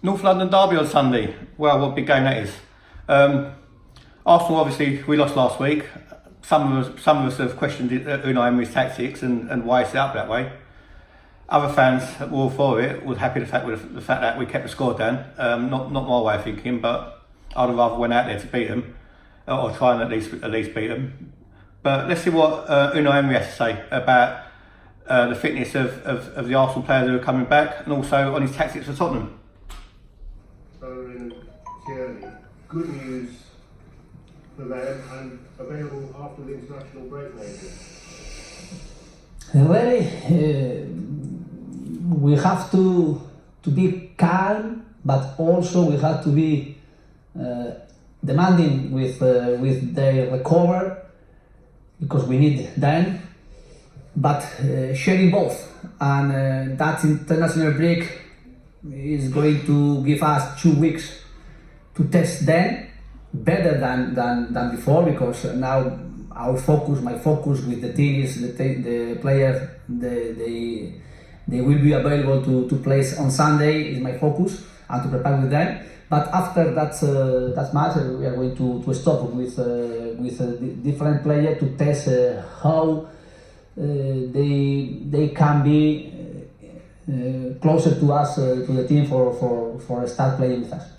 North London derby on Sunday. Well, what a big game that is. Arsenal, obviously, we lost last week. Some of us have questioned Unai Emery's tactics and why it's set up that way. Other fans were all for it, were happy with the fact that we kept the score down. Not my way of thinking, but I'd have rather went out there to beat them, or try and at least beat them. But let's see what Unai Emery has to say about the fitness of the Arsenal players who are coming back, and also on his tactics for Tottenham. So in Tierney, good news for them and available after the international break maybe? Really, we have to be calm, but also we have to be demanding with their recovery, because we need them. But sharing both, and that international break is going to give us 2 weeks to test them better than before, because now my focus with the team is the players, they will be available to play on Sunday is my focus, and to prepare with them. But after that match, we are going to stop with a different player to test how they can be closer to us, to the team for start playing with us.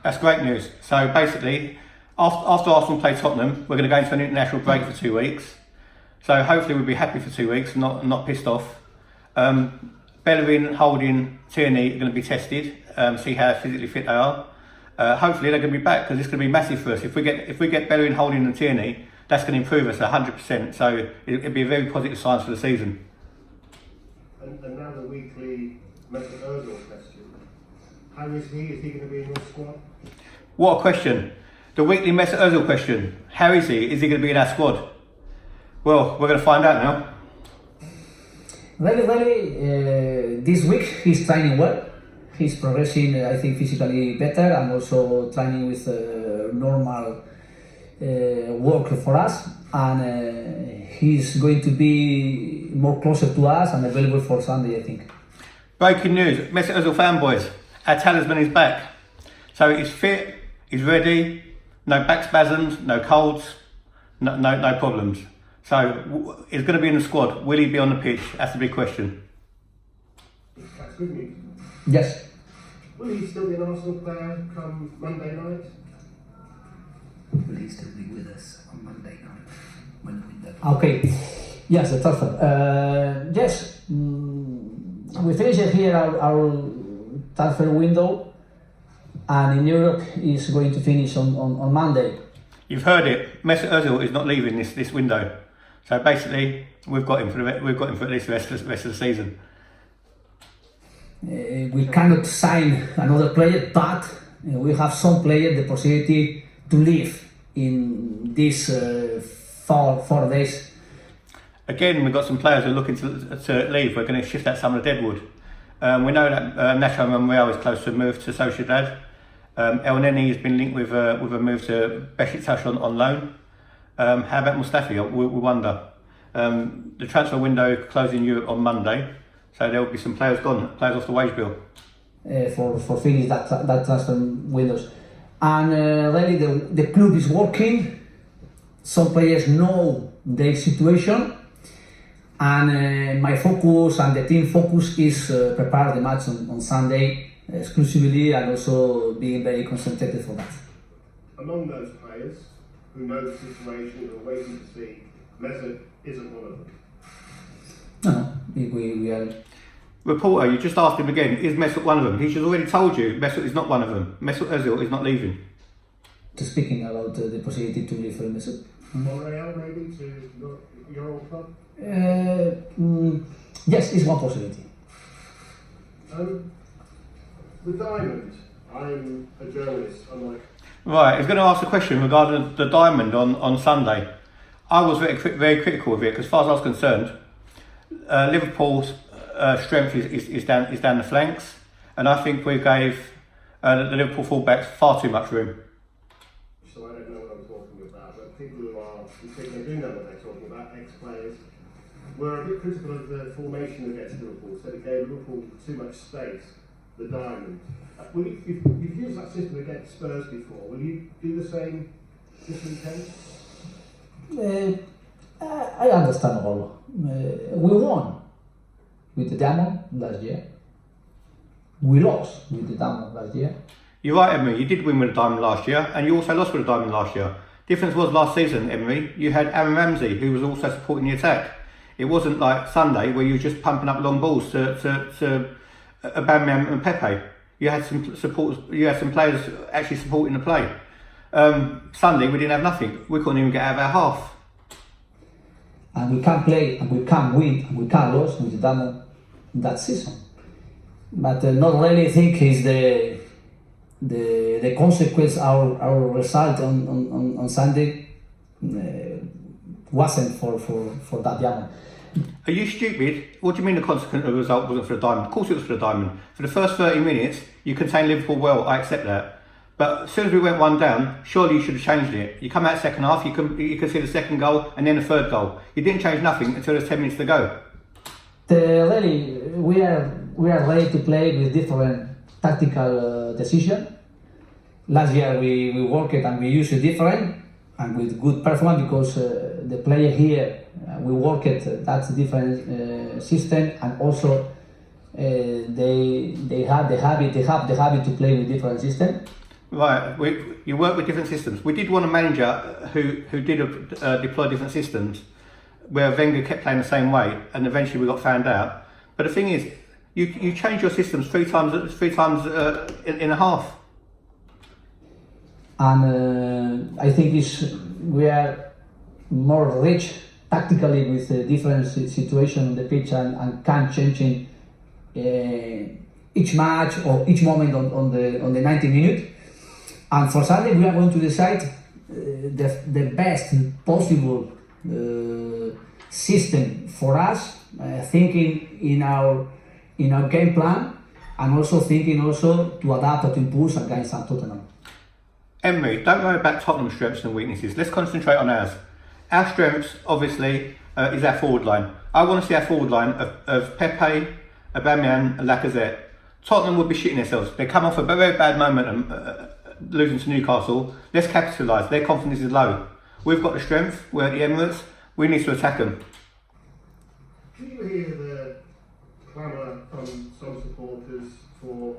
That's great news. So basically, after Arsenal play Tottenham, we're going to go into an international break for 2 weeks. So hopefully we'll be happy for 2 weeks, not pissed off. Bellerin, Holding, Tierney are going to be tested, see how physically fit they are. Hopefully they're going to be back, because it's going to be massive for us. If we get Bellerin, Holding and Tierney, that's going to improve us 100%. So it'll be a very positive sign for the season. And now the weekly Mesut Ozil question. How is he? Is he going to be in your squad? What a question. The weekly Mesut Ozil question. How is he? Is he going to be in our squad? Well, we're going to find out now. Really, this week he's training well. He's progressing, I think, physically better, and also training with normal work for us. And he's going to be more closer to us and available for Sunday, I think. Breaking news. Mesut Ozil fanboys. Our talisman is back. So he's fit, he's ready, no back spasms, no colds, no problems. So he's going to be in the squad. Will he be on the pitch? That's the big question. That's good news. Yes. Will he still be an Arsenal player come Monday night? Will he still be with us on Monday night when the window? Okay. Yes, the transfer. Yes. We finished here our transfer window, and in Europe is going to finish on Monday. You've heard it. Mesut Ozil is not leaving this window. So basically, we've got him for at least the rest of the season. We cannot sign another player, but we have some players the possibility to leave in these 4 days. Again, we've got some players who are looking to leave. We're going to shift out some of the deadwood. We know that Nacho Monreal is close to a move to Sociedad. El Neni has been linked with a move to Besiktas on loan. How about Mustafi? We wonder. The transfer window closed in Europe on Monday, so there will be some players gone, players off the wage bill. For finish that transfer windows. And really the club is working. Some players know their situation, and my focus and the team focus is prepare the match on Sunday exclusively, and also being very concentrated for that. Among those players who know the situation and are waiting to see, Mesut isn't one of them. No, we are. Reporter, you just asked him again, is Mesut one of them? He's just already told you Mesut is not one of them. Mesut Ozil is not leaving. Speaking about the possibility to leave for Mesut. Monreal maybe to your old club? Yes, it's one possibility. The Diamond. I'm a journalist. I'm like. Right, he's going to ask a question regarding the Diamond on Sunday. I was very critical of it, because as far as I was concerned, Liverpool's strength is down the flanks, and I think we gave the Liverpool fullbacks far too much room. So I don't know what I'm talking about, but people who do know what they're talking about, ex-players, were a bit critical of the formation against Liverpool, said it gave Liverpool too much space. the diamond. You've used that system against Spurs before. Will you do the same this weekend? I understand all. We won with the diamond last year. We lost with the diamond last year. You're right, Emery. You did win with a diamond last year, and you also lost with a diamond last year. Difference was last season, Emery, you had Aaron Ramsey, who was also supporting the attack. It wasn't like Sunday where you were just pumping up long balls to Aubameyang and Pepe. You had some supporters. You had some players actually supporting the play. Sunday we didn't have nothing. We couldn't even get out of our half. And we can't play, and we can't win, and we can't lose with the diamond that season. But not really think is the consequence our result on Sunday wasn't for that diamond. Are you stupid? What do you mean the consequence of the result wasn't for the diamond? Of course it was for the diamond. For the first 30 minutes, you contained Liverpool well, I accept that. But as soon as we went one down, surely you should have changed it. You come out second half, you can see the second goal and then the third goal. You didn't change nothing until there's 10 minutes to go. Really, we are ready to play with different tactical decision. Last year we worked it and we used it different and with good performance because the player here we work it that's a different system, and also they have the habit to play with different system. Right, you work with different systems. We did want a manager who did deploy different systems, where Wenger kept playing the same way, and eventually we got found out. But the thing is, you change your systems three times in a half. And I think we are more rich tactically with a different situation on the pitch and can changing each match or each moment on the 90 minutes. And for Sunday we are going to decide the best possible system for us, thinking in our game plan, and also thinking to adapt or to impose against Tottenham. Emery, don't worry about Tottenham's strengths and weaknesses. Let's concentrate on ours. Our strengths, obviously, is our forward line. I want to see our forward line of Pepe, Aubameyang and Lacazette. Tottenham would be shitting themselves. They come off a very bad momentum, losing to Newcastle. Let's capitalise. Their confidence is low. We've got the strength. We're at the Emirates. We need to attack them. Do you hear the clamour from some supporters for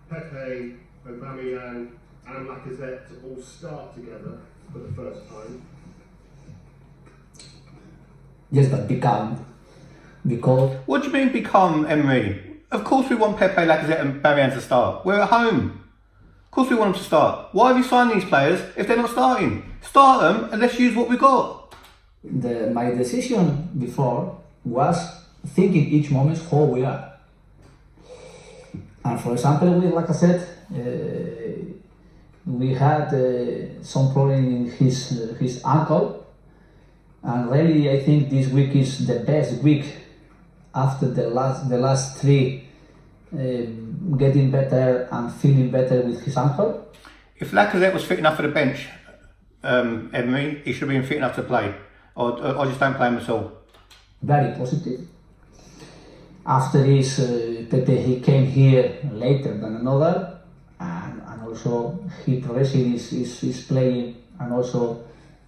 Pepe, Aubameyang and Lacazette to all start together for the first time? Yes, but be calm. Because What do you mean be calm, Emery? Of course we want Pepe, Lacazette and Aubameyang to start. We're at home. Of course we want them to start. Why have you signed these players if they're not starting? Start them and let's use what we got. my decision before was thinking each moment how we are. And for example, with Lacazette, we had some problem in his ankle, and really I think this week is the best week after the last three, getting better and feeling better with his ankle. If Lacazette was fit enough for the bench, Emery, he should have been fit enough to play, or just don't play him at all. Very positive. After this, Pepe he came here later than another, and also he progressing is playing and also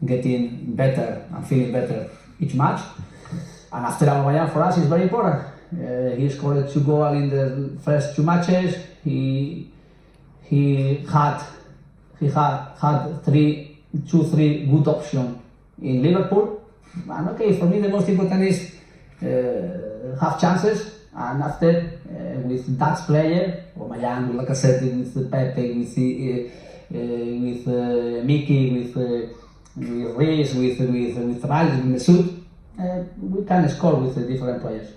getting better and feeling better each match. And after Aubameyang for us is very important. He scored 2 goals in the first 2 matches. He had 3 good options in Liverpool. And okay, for me the most important is have chances, and after with that player, Aubameyang, like I said, with Pepe, with Mickey, with Reece, with Rice, with Mesut, we can score with the different players.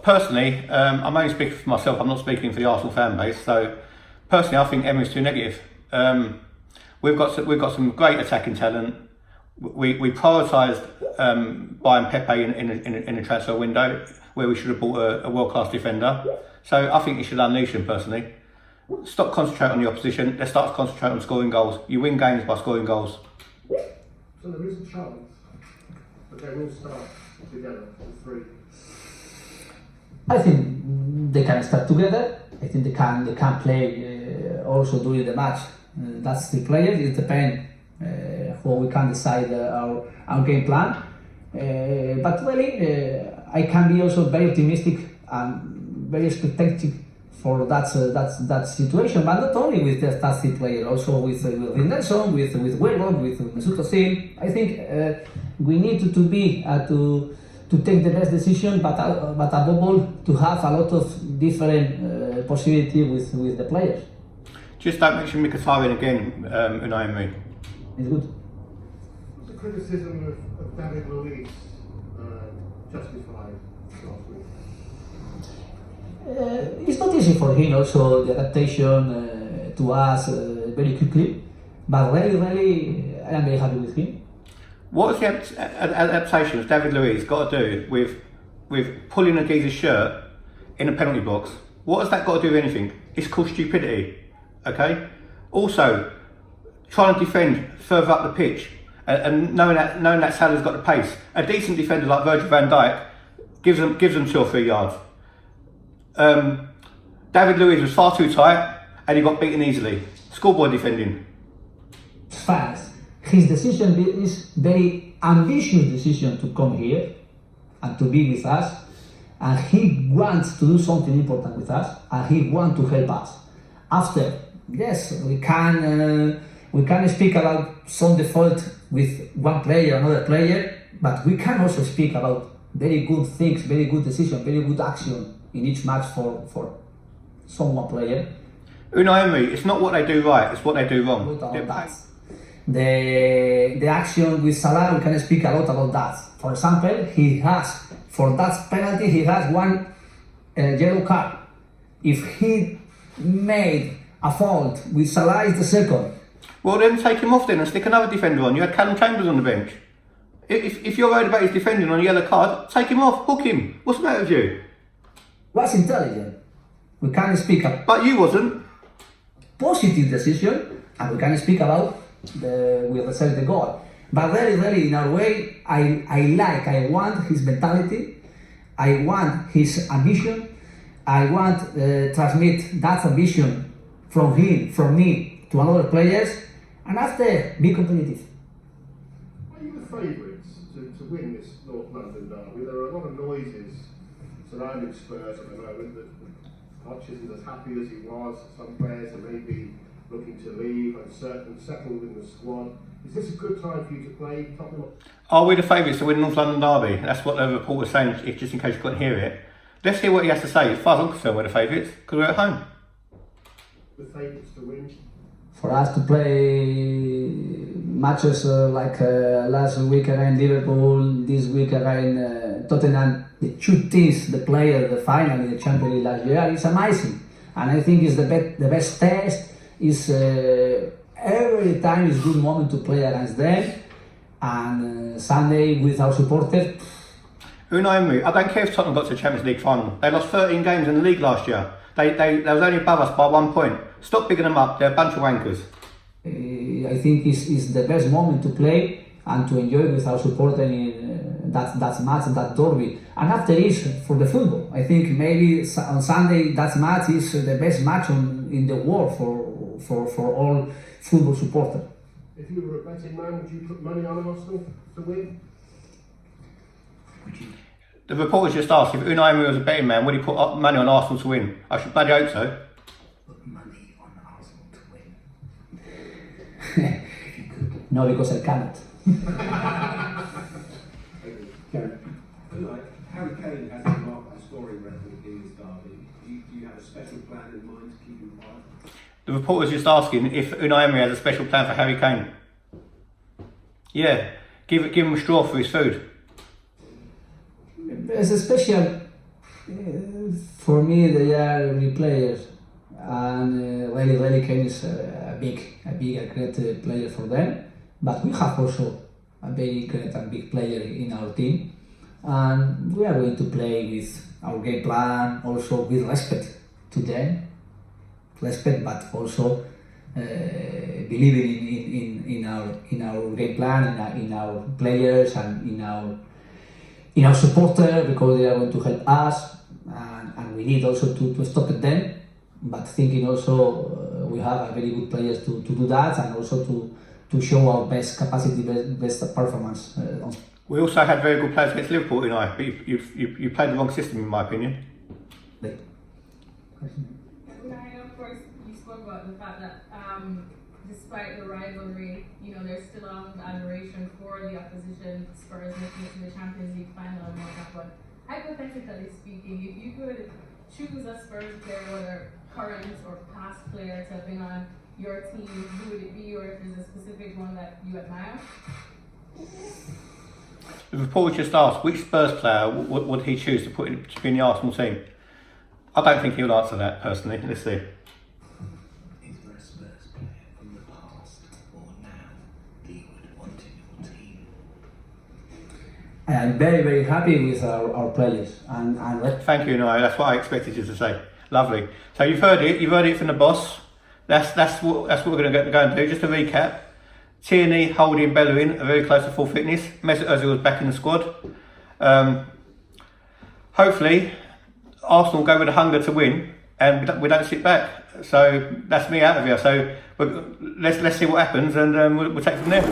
Personally, I'm only speaking for myself. I'm not speaking for the Arsenal fan base. So personally, I think Emery's too negative. We've got some great attacking talent. We prioritised buying Pepe in a transfer window where we should have bought a world-class defender. So I think you should unleash him personally. Stop concentrating on the opposition. Let's start to concentrate on scoring goals. You win games by scoring goals. So there is a chance that they will start together, the three. I think they can start together. I think they can play also during the match. That's the players. It depends how we can decide our game plan. But really, I can be also very optimistic and very expectant for that situation. But not only with the Stasi player, also with Nelson, with Wellon, with Mesut Özil. I think we need to be to take the best decision, but above all to have a lot of different possibility with the players. Just don't mention Mkhitaryan again, Unai Emery. It's good. Was the criticism of David Luiz justified last week? It's not easy for him also, the adaptation to us very quickly, but really I am very happy with him. What has the adaptations David Luiz got to do with pulling a geezer's shirt in a penalty box? What has that got to do with anything? It's called stupidity, okay? Also, trying to defend further up the pitch and knowing that Salah's got the pace. A decent defender like Virgil van Dijk gives them 2 or 3 yards. David Luiz was far too tight and he got beaten easily. Schoolboy defending. Fast. His decision is very ambitious decision to come here and to be with us, and he wants to do something important with us, and he wants to help us. After, yes, we can speak about some default with one player, another player, but we can also speak about very good things, very good decision, very good action in each match for some one player. Unai Emery, it's not what they do right, it's what they do wrong. The action with Salah, we can speak a lot about that. For example, for that penalty, he has one yellow card. If he made a fault with Salah, it's the second. Well then take him off then and stick another defender on. You had Callum Chambers on the bench. If you're worried about his defending on a yellow card, take him off, hook him. What's the matter with you? What's intelligent? We can speak about But you wasn't. Positive decision, and we can speak about we reserve the goal. But really, in our way, I want his mentality, I want his ambition, I want transmit that ambition from him, from me, to other players, and after be competitive. Are you the favourites to win this North London derby? There are a lot of noises surrounding Spurs at the moment that Poch isn't as happy as he was. Some players are maybe looking to leave, uncertain, settled in the squad. Is this a good time for you to play Tottenham? Are we the favourites to win North London derby? That's what the report was saying, just in case you couldn't hear it. Let's hear what he has to say. As far as I'm concerned, we're the favourites, because we're at home. The favourites to win? For us to play matches like last week against Liverpool, this week against Tottenham, the 2 teams, the player, the final in the Champions League last year, it's amazing. And I think it's the best test. Is every time is good moment to play against them, and Sunday with our supporters. Unai Emery, I don't care if Tottenham got to the Champions League final. They lost 13 games in the league last year. They was only above us by 1 point. Stop bigging them up. They're a bunch of wankers. I think it's the best moment to play and to enjoy with our supporters in that match and that derby. And after is for the football. I think maybe on Sunday that match is the best match in the world for all football supporters. If you were a betting man, would you put money on Arsenal to win? The reporters just asked if Unai Emery was a betting man, would he put money on Arsenal to win? I should bloody hope so. Put money on Arsenal to win. If you could. No, because I cannot. Like Harry Kane has a scoring record in this derby. Do you have a special plan in mind to keep him quiet? The reporter's just asking if Unai Emery has a special plan for Harry Kane. Yeah, give him a straw for his food. It's a special for me. They are every players, and really Kane is a great player for them. But we have also a very great and big player in our team, and we are going to play with our game plan, also with respect to them, but also believing in our game plan, in our players, and in our supporter because they are going to help us, and we need also to stop them. But thinking also we have a very good players to do that, and also to show our best capacity, best performance. We also had very good players against Liverpool tonight, but you played the wrong system in my opinion. Unai, of course, you spoke about the fact that despite the rivalry, you know, there's still a lot of admiration for the opposition, Spurs making it to the Champions League final and whatnot. But hypothetically speaking, if you could choose a Spurs player, whether current or past player, to have been on your team, who would it be, or if there's a specific one that you admire? The reporter just asked which Spurs player would he choose to put to be in the Arsenal team. I don't think he'll answer that personally. Let's see. Is there a Spurs player from the past or now that you would want in your team? I am very, very happy with our players, and Thank you, Unai. That's what I expected you to say. Lovely. So you've heard it. You've heard it from the boss. That's what we're going to go and do. Just to recap: Tierney, Holding, Bellerin are very close to full fitness. Mesut Ozil was back in the squad. Hopefully, Arsenal go with the hunger to win, and we don't sit back. So that's me out of here. So let's see what happens, and we'll take it from there.